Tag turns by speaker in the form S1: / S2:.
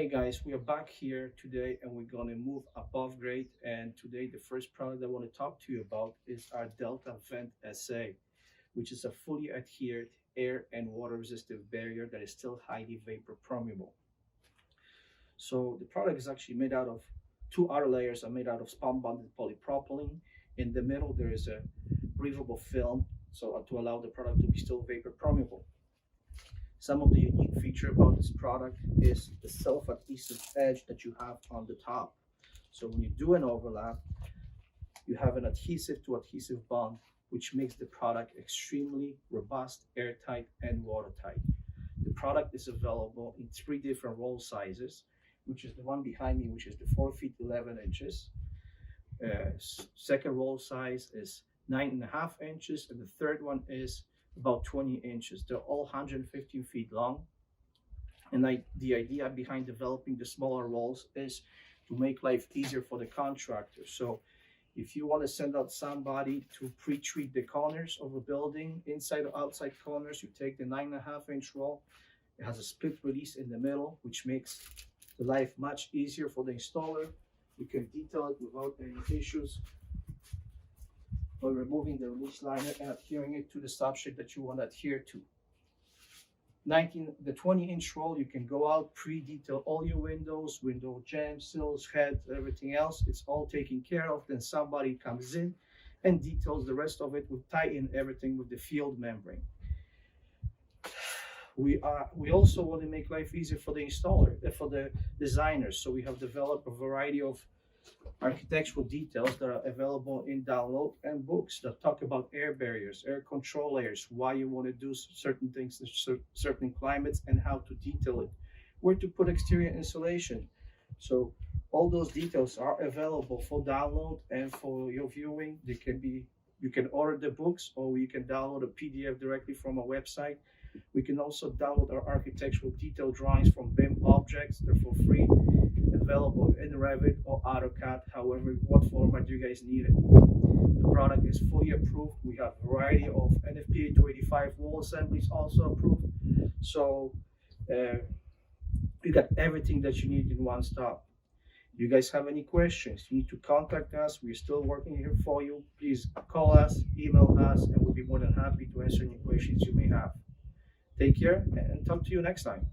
S1: Hey guys, we are back here today and we're going to move above grade. And today the first product I want to talk to you about is our Delta Vent SA, which is a fully adhered air and water resistive barrier that is still highly vapor permeable. So the product is actually made out of two outer layers are made out of spun bonded polypropylene. In the middle there is a breathable film to allow the product to be still vapor permeable. Some of the unique feature about this product is the self-adhesive edge that you have on the top. So when you do an overlap, you have an adhesive to adhesive bond, which makes the product extremely robust, airtight, and watertight. The product is available in 3 different roll sizes, which is the one behind me, which is the 4 feet 11 inches. Second roll size is 9.5 inches, and the third one is about 20 inches. They're all 115 feet long. And the idea behind developing the smaller rolls is to make life easier for the contractor. So if you want to send out somebody to pre-treat the corners of a building, inside or outside corners, you take the 9.5 inch roll. It has a split release in the middle, which makes the life much easier for the installer. You can detail it without any issues by removing the release liner and adhering it to the substrate that you want to adhere to. The 20-inch roll, you can go out, pre-detail all your windows, window jambs, sills, heads, everything else. It's all taken care of. Then somebody comes in and details the rest of it. We tie in everything with the field membrane. We also want to make life easier for the installer, for the designers. So we have developed a variety of architectural details that are available in download and books that talk about air barriers, air control layers, why you want to do certain things in certain climates, and how to detail it, where to put exterior insulation. So all those details are available for download and for your viewing. You can order the books, or you can download a PDF directly from a website. We can also download our architectural detail drawings from BIM objects. They're for free, available in Revit or AutoCAD, however, what format you guys need it. The product is fully approved. We have a variety of NFPA 285 wall assemblies also approved. So you got everything that you need in one stop. You guys have any questions, you need to contact us. We're still working here for you. Please call us, email us, and we'll be more than happy to answer any questions you may have. Take care and talk to you next time.